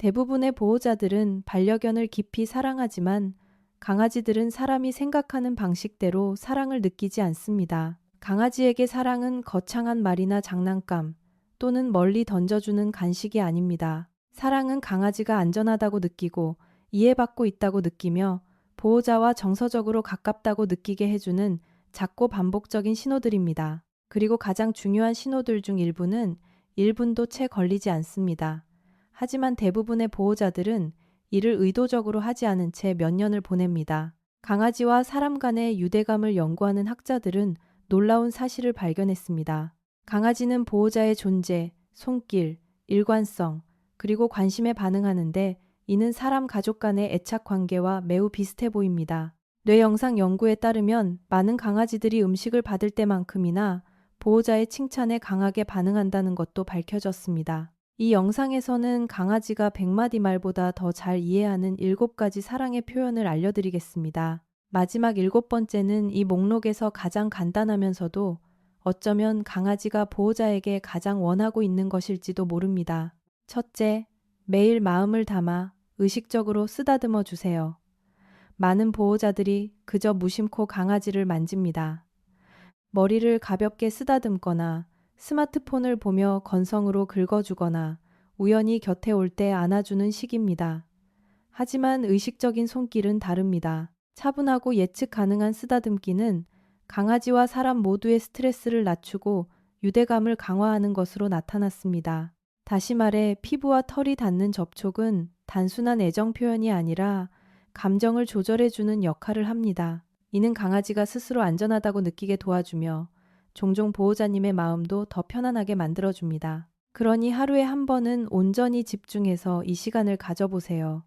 대부분의 보호자들은 반려견을 깊이 사랑하지만 강아지들은 사람이 생각하는 방식대로 사랑을 느끼지 않습니다. 강아지에게 사랑은 거창한 말이나 장난감 또는 멀리 던져주는 간식이 아닙니다. 사랑은 강아지가 안전하다고 느끼고 이해받고 있다고 느끼며 보호자와 정서적으로 가깝다고 느끼게 해주는 작고 반복적인 신호들입니다. 그리고 가장 중요한 신호들 중 일부는 1분도 채 걸리지 않습니다. 하지만 대부분의 보호자들은 이를 의도적으로 하지 않은 채 몇 년을 보냅니다. 강아지와 사람 간의 유대감을 연구하는 학자들은 놀라운 사실을 발견했습니다. 강아지는 보호자의 존재, 손길, 일관성, 그리고 관심에 반응하는데 이는 사람 가족 간의 애착 관계와 매우 비슷해 보입니다. 뇌 영상 연구에 따르면 많은 강아지들이 음식을 받을 때만큼이나 보호자의 칭찬에 강하게 반응한다는 것도 밝혀졌습니다. 이 영상에서는 강아지가 100마디 말보다 더 잘 이해하는 7가지 사랑의 표현을 알려드리겠습니다. 마지막 7번째는 이 목록에서 가장 간단하면서도 어쩌면 강아지가 보호자에게 가장 원하고 있는 것일지도 모릅니다. 첫째, 매일 마음을 담아 의식적으로 쓰다듬어 주세요. 많은 보호자들이 그저 무심코 강아지를 만집니다. 머리를 가볍게 쓰다듬거나 스마트폰을 보며 건성으로 긁어주거나 우연히 곁에 올 때 안아주는 식입니다. 하지만 의식적인 손길은 다릅니다. 차분하고 예측 가능한 쓰다듬기는 강아지와 사람 모두의 스트레스를 낮추고 유대감을 강화하는 것으로 나타났습니다. 다시 말해 피부와 털이 닿는 접촉은 단순한 애정 표현이 아니라 감정을 조절해주는 역할을 합니다. 이는 강아지가 스스로 안전하다고 느끼게 도와주며 종종 보호자님의 마음도 더 편안하게 만들어줍니다. 그러니 하루에 한 번은 온전히 집중해서 이 시간을 가져보세요.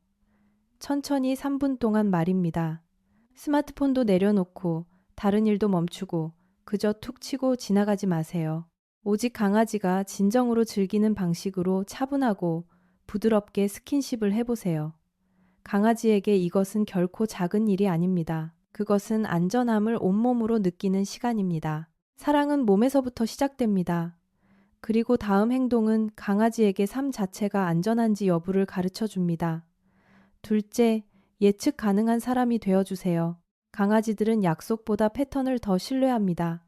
천천히 3분 동안 말입니다. 스마트폰도 내려놓고 다른 일도 멈추고 그저 툭 치고 지나가지 마세요. 오직 강아지가 진정으로 즐기는 방식으로 차분하고 부드럽게 스킨십을 해보세요. 강아지에게 이것은 결코 작은 일이 아닙니다. 그것은 안전함을 온몸으로 느끼는 시간입니다. 사랑은 몸에서부터 시작됩니다. 그리고 다음 행동은 강아지에게 삶 자체가 안전한지 여부를 가르쳐 줍니다. 둘째, 예측 가능한 사람이 되어주세요. 강아지들은 약속보다 패턴을 더 신뢰합니다.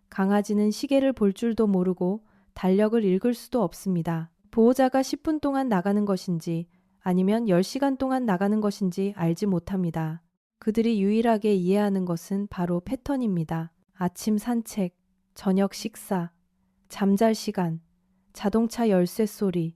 강아지는 시계를 볼 줄도 모르고 달력을 읽을 수도 없습니다. 보호자가 10분 동안 나가는 것인지 아니면 10시간 동안 나가는 것인지 알지 못합니다. 그들이 유일하게 이해하는 것은 바로 패턴입니다. 아침 산책, 저녁 식사, 잠잘 시간, 자동차 열쇠 소리,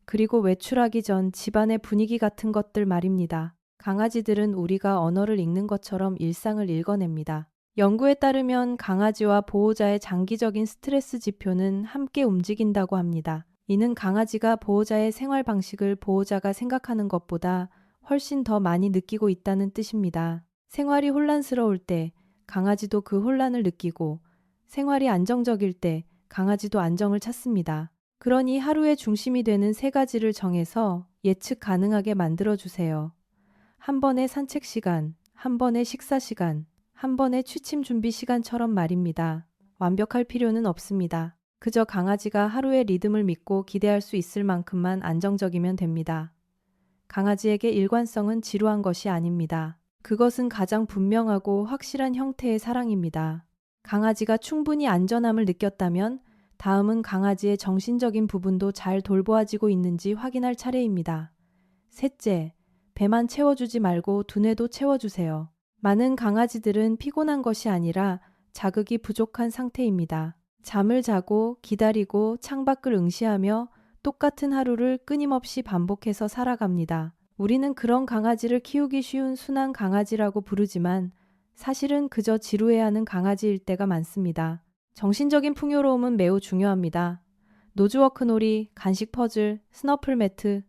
그리고 외출하기 전 집안의 분위기 같은 것들 말입니다. 강아지들은 우리가 언어를 읽는 것처럼 일상을 읽어냅니다. 연구에 따르면 강아지와 보호자의 장기적인 스트레스 지표는 함께 움직인다고 합니다. 이는 강아지가 보호자의 생활 방식을 보호자가 생각하는 것보다 훨씬 더 많이 느끼고 있다는 뜻입니다. 생활이 혼란스러울 때 강아지도 그 혼란을 느끼고 생활이 안정적일 때 강아지도 안정을 찾습니다. 그러니 하루의 중심이 되는 3가지를 정해서 예측 가능하게 만들어주세요. 한 번의 산책 시간, 한 번의 식사 시간, 한 번의 취침 준비 시간처럼 말입니다. 완벽할 필요는 없습니다. 그저 강아지가 하루의 리듬을 믿고 기대할 수 있을 만큼만 안정적이면 됩니다. 강아지에게 일관성은 지루한 것이 아닙니다. 그것은 가장 분명하고 확실한 형태의 사랑입니다. 강아지가 충분히 안전함을 느꼈다면 다음은 강아지의 정신적인 부분도 잘 돌보아지고 있는지 확인할 차례입니다. 셋째, 배만 채워주지 말고 두뇌도 채워주세요. 많은 강아지들은 피곤한 것이 아니라 자극이 부족한 상태입니다. 잠을 자고 기다리고 창밖을 응시하며 똑같은 하루를 끊임없이 반복해서 살아갑니다. 우리는 그런 강아지를 키우기 쉬운 순한 강아지라고 부르지만 사실은 그저 지루해하는 강아지일 때가 많습니다. 정신적인 풍요로움은 매우 중요합니다. 노즈워크 놀이, 간식 퍼즐, 스너플 매트,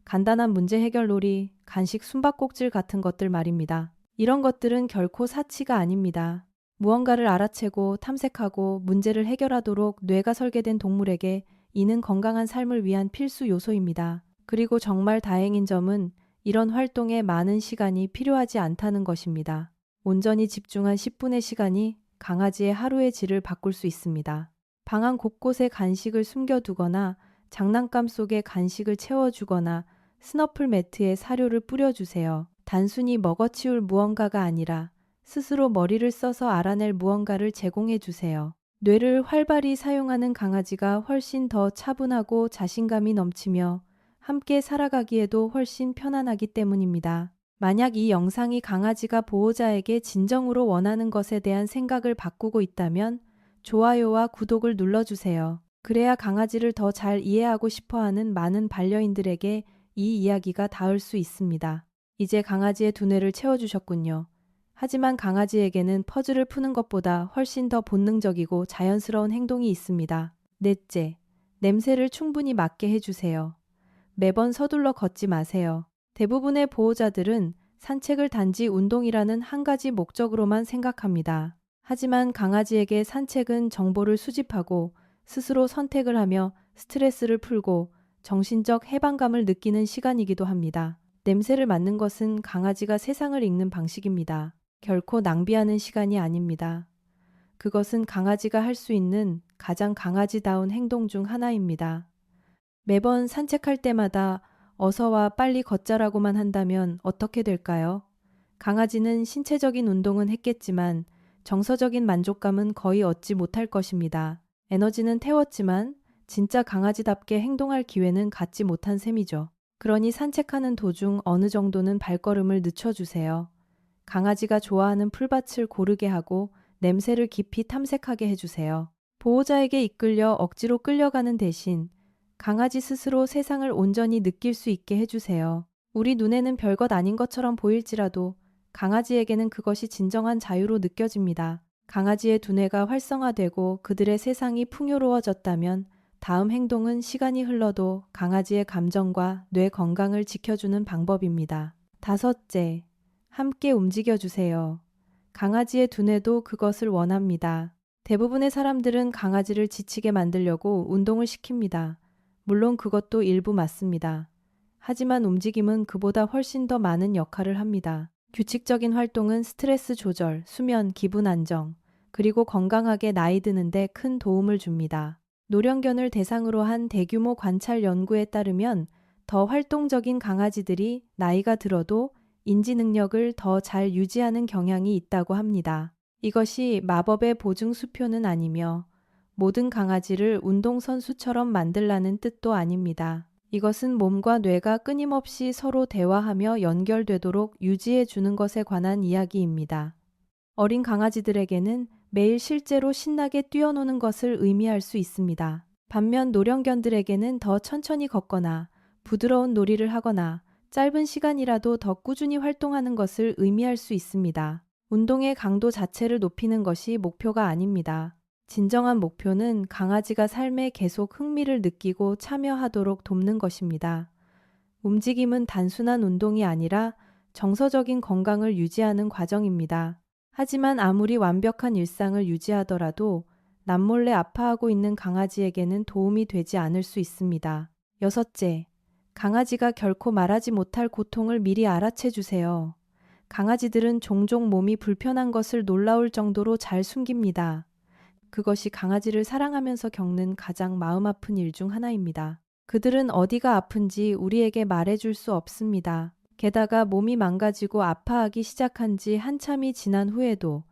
간단한 문제 해결 놀이, 간식 숨바꼭질 같은 것들 말입니다. 이런 것들은 결코 사치가 아닙니다. 무언가를 알아채고 탐색하고 문제를 해결하도록 뇌가 설계된 동물에게 이는 건강한 삶을 위한 필수 요소입니다. 그리고 정말 다행인 점은 이런 활동에 많은 시간이 필요하지 않다는 것입니다. 온전히 집중한 10분의 시간이 강아지의 하루의 질을 바꿀 수 있습니다. 방 안 곳곳에 간식을 숨겨두거나 장난감 속에 간식을 채워주거나 스너플 매트에 사료를 뿌려주세요. 단순히 먹어치울 무언가가 아니라 스스로 머리를 써서 알아낼 무언가를 제공해 주세요. 뇌를 활발히 사용하는 강아지가 훨씬 더 차분하고 자신감이 넘치며 함께 살아가기에도 훨씬 편안하기 때문입니다. 만약 이 영상이 강아지가 보호자에게 진정으로 원하는 것에 대한 생각을 바꾸고 있다면 좋아요와 구독을 눌러주세요. 그래야 강아지를 더 잘 이해하고 싶어하는 많은 반려인들에게 이 이야기가 닿을 수 있습니다. 이제 강아지의 두뇌를 채워주셨군요. 하지만 강아지에게는 퍼즐을 푸는 것보다 훨씬 더 본능적이고 자연스러운 행동이 있습니다. 넷째, 냄새를 충분히 맡게 해주세요. 매번 서둘러 걷지 마세요. 대부분의 보호자들은 산책을 단지 운동이라는 한 가지 목적으로만 생각합니다. 하지만 강아지에게 산책은 정보를 수집하고 스스로 선택을 하며 스트레스를 풀고 정신적 해방감을 느끼는 시간이기도 합니다. 냄새를 맡는 것은 강아지가 세상을 읽는 방식입니다. 결코 낭비하는 시간이 아닙니다. 그것은 강아지가 할 수 있는 가장 강아지다운 행동 중 하나입니다. 매번 산책할 때마다 어서와 빨리 걷자라고만 한다면 어떻게 될까요? 강아지는 신체적인 운동은 했겠지만 정서적인 만족감은 거의 얻지 못할 것입니다. 에너지는 태웠지만 진짜 강아지답게 행동할 기회는 갖지 못한 셈이죠. 그러니 산책하는 도중 어느 정도는 발걸음을 늦춰주세요. 강아지가 좋아하는 풀밭을 고르게 하고 냄새를 깊이 탐색하게 해주세요. 보호자에게 이끌려 억지로 끌려가는 대신 강아지 스스로 세상을 온전히 느낄 수 있게 해주세요. 우리 눈에는 별것 아닌 것처럼 보일지라도 강아지에게는 그것이 진정한 자유로 느껴집니다. 강아지의 두뇌가 활성화되고 그들의 세상이 풍요로워졌다면 다음 행동은 시간이 흘러도 강아지의 감정과 뇌 건강을 지켜주는 방법입니다. 다섯째, 함께 움직여주세요. 강아지의 두뇌도 그것을 원합니다. 대부분의 사람들은 강아지를 지치게 만들려고 운동을 시킵니다. 물론 그것도 일부 맞습니다. 하지만 움직임은 그보다 훨씬 더 많은 역할을 합니다. 규칙적인 활동은 스트레스 조절, 수면, 기분 안정, 그리고 건강하게 나이 드는데 큰 도움을 줍니다. 노령견을 대상으로 한 대규모 관찰 연구에 따르면 더 활동적인 강아지들이 나이가 들어도 인지 능력을 더 잘 유지하는 경향이 있다고 합니다. 이것이 마법의 보증 수표는 아니며 모든 강아지를 운동선수처럼 만들라는 뜻도 아닙니다. 이것은 몸과 뇌가 끊임없이 서로 대화하며 연결되도록 유지해 주는 것에 관한 이야기입니다. 어린 강아지들에게는 매일 실제로 신나게 뛰어노는 것을 의미할 수 있습니다. 반면 노령견들에게는 더 천천히 걷거나 부드러운 놀이를 하거나 짧은 시간이라도 더 꾸준히 활동하는 것을 의미할 수 있습니다. 운동의 강도 자체를 높이는 것이 목표가 아닙니다. 진정한 목표는 강아지가 삶에 계속 흥미를 느끼고 참여하도록 돕는 것입니다. 움직임은 단순한 운동이 아니라 정서적인 건강을 유지하는 과정입니다. 하지만 아무리 완벽한 일상을 유지하더라도 남몰래 아파하고 있는 강아지에게는 도움이 되지 않을 수 있습니다. 여섯째, 강아지가 결코 말하지 못할 고통을 미리 알아채 주세요. 강아지들은 종종 몸이 불편한 것을 놀라울 정도로 잘 숨깁니다. 그것이 강아지를 사랑하면서 겪는 가장 마음 아픈 일 중 하나입니다. 그들은 어디가 아픈지 우리에게 말해줄 수 없습니다. 게다가 몸이 망가지고 아파하기 시작한 지 한참이 지난 후에도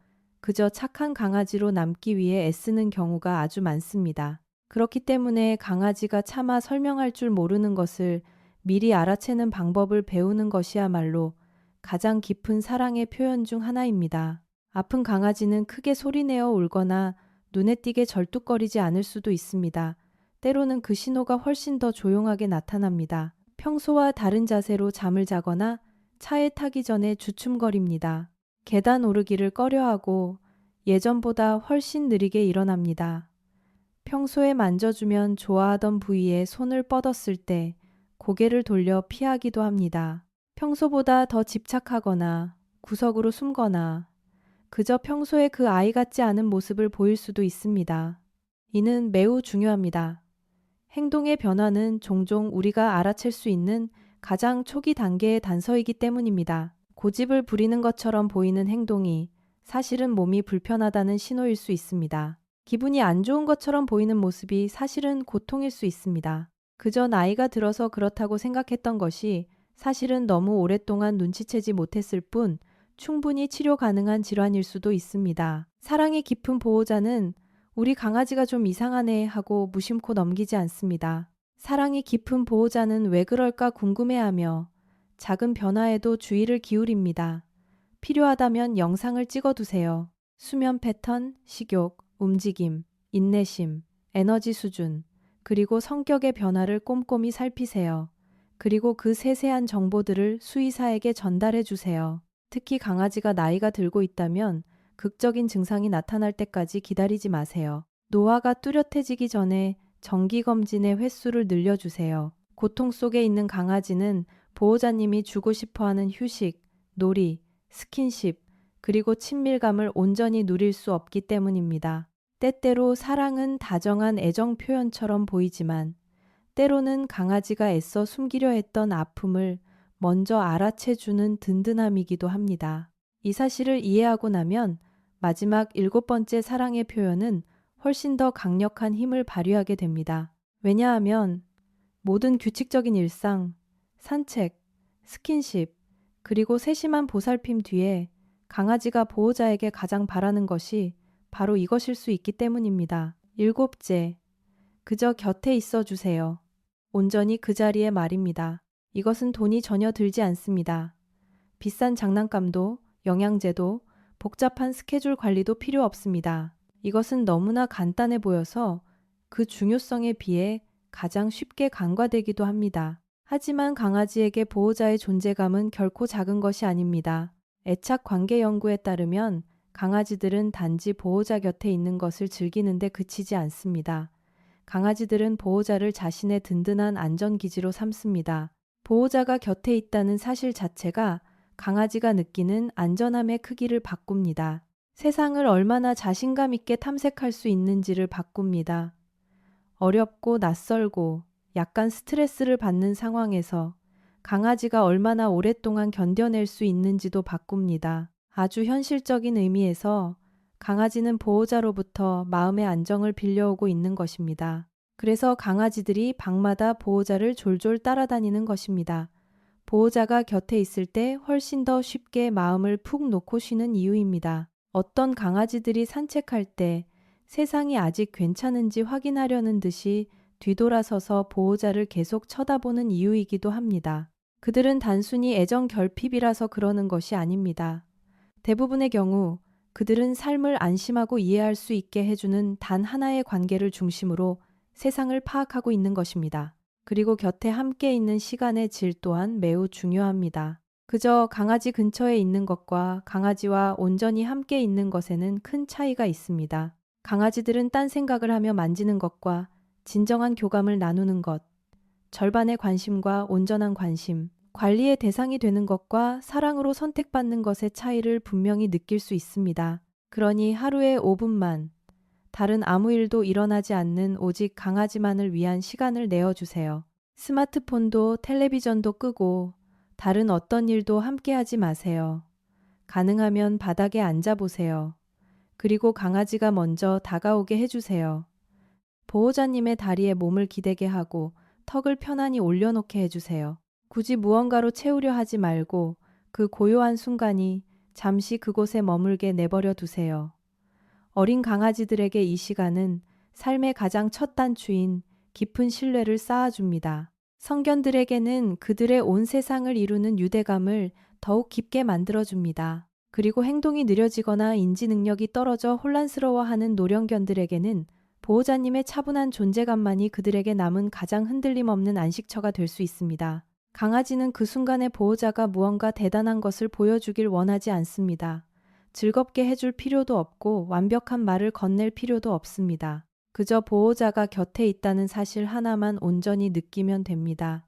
그저 착한 강아지로 남기 위해 애쓰는 경우가 아주 많습니다. 그렇기 때문에 강아지가 차마 설명할 줄 모르는 것을 미리 알아채는 방법을 배우는 것이야말로 가장 깊은 사랑의 표현 중 하나입니다. 아픈 강아지는 크게 소리내어 울거나 눈에 띄게 절뚝거리지 않을 수도 있습니다. 때로는 그 신호가 훨씬 더 조용하게 나타납니다. 평소와 다른 자세로 잠을 자거나 차에 타기 전에 주춤거립니다. 계단 오르기를 꺼려하고 예전보다 훨씬 느리게 일어납니다. 평소에 만져주면 좋아하던 부위에 손을 뻗었을 때 고개를 돌려 피하기도 합니다. 평소보다 더 집착하거나 구석으로 숨거나 그저 평소에 그 아이 같지 않은 모습을 보일 수도 있습니다. 이는 매우 중요합니다. 행동의 변화는 종종 우리가 알아챌 수 있는 가장 초기 단계의 단서이기 때문입니다. 고집을 부리는 것처럼 보이는 행동이 사실은 몸이 불편하다는 신호일 수 있습니다. 기분이 안 좋은 것처럼 보이는 모습이 사실은 고통일 수 있습니다. 그저 나이가 들어서 그렇다고 생각했던 것이 사실은 너무 오랫동안 눈치채지 못했을 뿐 충분히 치료 가능한 질환일 수도 있습니다. 사랑이 깊은 보호자는 우리 강아지가 좀 이상하네 하고 무심코 넘기지 않습니다. 사랑이 깊은 보호자는 왜 그럴까 궁금해하며 작은 변화에도 주의를 기울입니다. 필요하다면 영상을 찍어두세요. 수면 패턴, 식욕, 움직임, 인내심, 에너지 수준, 그리고 성격의 변화를 꼼꼼히 살피세요. 그리고 그 세세한 정보들을 수의사에게 전달해 주세요. 특히 강아지가 나이가 들고 있다면 극적인 증상이 나타날 때까지 기다리지 마세요. 노화가 뚜렷해지기 전에 정기검진의 횟수를 늘려주세요. 고통 속에 있는 강아지는 보호자님이 주고 싶어하는 휴식, 놀이, 스킨십, 그리고 친밀감을 온전히 누릴 수 없기 때문입니다. 때때로 사랑은 다정한 애정 표현처럼 보이지만 때로는 강아지가 애써 숨기려 했던 아픔을 먼저 알아채주는 든든함이기도 합니다. 이 사실을 이해하고 나면 마지막 7번째 사랑의 표현은 훨씬 더 강력한 힘을 발휘하게 됩니다. 왜냐하면 모든 규칙적인 일상, 산책, 스킨십, 그리고 세심한 보살핌 뒤에 강아지가 보호자에게 가장 바라는 것이 바로 이것일 수 있기 때문입니다. 7째, 그저 곁에 있어 주세요. 온전히 그 자리에 말입니다. 이것은 돈이 전혀 들지 않습니다. 비싼 장난감도, 영양제도, 복잡한 스케줄 관리도 필요 없습니다. 이것은 너무나 간단해 보여서 그 중요성에 비해 가장 쉽게 간과되기도 합니다. 하지만 강아지에게 보호자의 존재감은 결코 작은 것이 아닙니다. 애착 관계 연구에 따르면 강아지들은 단지 보호자 곁에 있는 것을 즐기는데 그치지 않습니다. 강아지들은 보호자를 자신의 든든한 안전기지로 삼습니다. 보호자가 곁에 있다는 사실 자체가 강아지가 느끼는 안전함의 크기를 바꿉니다. 세상을 얼마나 자신감 있게 탐색할 수 있는지를 바꿉니다. 어렵고 낯설고 약간 스트레스를 받는 상황에서 강아지가 얼마나 오랫동안 견뎌낼 수 있는지도 바꿉니다. 아주 현실적인 의미에서 강아지는 보호자로부터 마음의 안정을 빌려오고 있는 것입니다. 그래서 강아지들이 방마다 보호자를 졸졸 따라다니는 것입니다. 보호자가 곁에 있을 때 훨씬 더 쉽게 마음을 푹 놓고 쉬는 이유입니다. 어떤 강아지들이 산책할 때 세상이 아직 괜찮은지 확인하려는 듯이 뒤돌아서서 보호자를 계속 쳐다보는 이유이기도 합니다. 그들은 단순히 애정 결핍이라서 그러는 것이 아닙니다. 대부분의 경우 그들은 삶을 안심하고 이해할 수 있게 해주는 단 하나의 관계를 중심으로 세상을 파악하고 있는 것입니다. 그리고 곁에 함께 있는 시간의 질 또한 매우 중요합니다. 그저 강아지 근처에 있는 것과 강아지와 온전히 함께 있는 것에는 큰 차이가 있습니다. 강아지들은 딴 생각을 하며 만지는 것과 진정한 교감을 나누는 것, 절반의 관심과 온전한 관심, 관리의 대상이 되는 것과 사랑으로 선택받는 것의 차이를 분명히 느낄 수 있습니다. 그러니 하루에 5분만, 다른 아무 일도 일어나지 않는 오직 강아지만을 위한 시간을 내어주세요. 스마트폰도 텔레비전도 끄고 다른 어떤 일도 함께 하지 마세요. 가능하면 바닥에 앉아보세요. 그리고 강아지가 먼저 다가오게 해주세요. 보호자님의 다리에 몸을 기대게 하고 턱을 편안히 올려놓게 해주세요. 굳이 무언가로 채우려 하지 말고 그 고요한 순간이 잠시 그곳에 머물게 내버려 두세요. 어린 강아지들에게 이 시간은 삶의 가장 첫 단추인 깊은 신뢰를 쌓아줍니다. 성견들에게는 그들의 온 세상을 이루는 유대감을 더욱 깊게 만들어줍니다. 그리고 행동이 느려지거나 인지 능력이 떨어져 혼란스러워하는 노령견들에게는 보호자님의 차분한 존재감만이 그들에게 남은 가장 흔들림 없는 안식처가 될 수 있습니다. 강아지는 그 순간에 보호자가 무언가 대단한 것을 보여주길 원하지 않습니다. 즐겁게 해줄 필요도 없고 완벽한 말을 건넬 필요도 없습니다. 그저 보호자가 곁에 있다는 사실 하나만 온전히 느끼면 됩니다.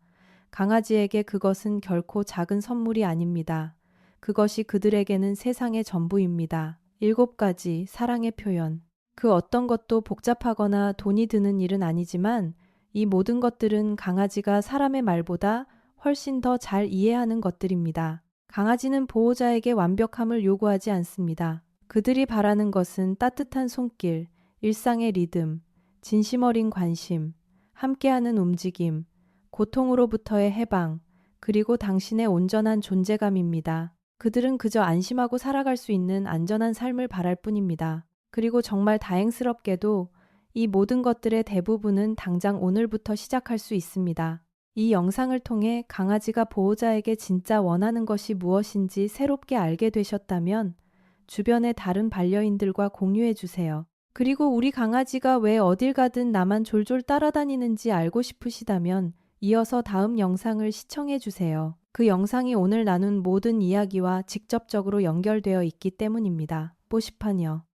강아지에게 그것은 결코 작은 선물이 아닙니다. 그것이 그들에게는 세상의 전부입니다. 7가지 사랑의 표현. 그 어떤 것도 복잡하거나 돈이 드는 일은 아니지만 이 모든 것들은 강아지가 사람의 말보다 훨씬 더 잘 이해하는 것들입니다. 강아지는 보호자에게 완벽함을 요구하지 않습니다. 그들이 바라는 것은 따뜻한 손길, 일상의 리듬, 진심 어린 관심, 함께하는 움직임, 고통으로부터의 해방, 그리고 당신의 온전한 존재감입니다. 그들은 그저 안심하고 살아갈 수 있는 안전한 삶을 바랄 뿐입니다. 그리고 정말 다행스럽게도 이 모든 것들의 대부분은 당장 오늘부터 시작할 수 있습니다. 이 영상을 통해 강아지가 보호자에게 진짜 원하는 것이 무엇인지 새롭게 알게 되셨다면 주변의 다른 반려인들과 공유해 주세요. 그리고 우리 강아지가 왜 어딜 가든 나만 졸졸 따라다니는지 알고 싶으시다면 이어서 다음 영상을 시청해 주세요. 그 영상이 오늘 나눈 모든 이야기와 직접적으로 연결되어 있기 때문입니다. 뽀시판이요.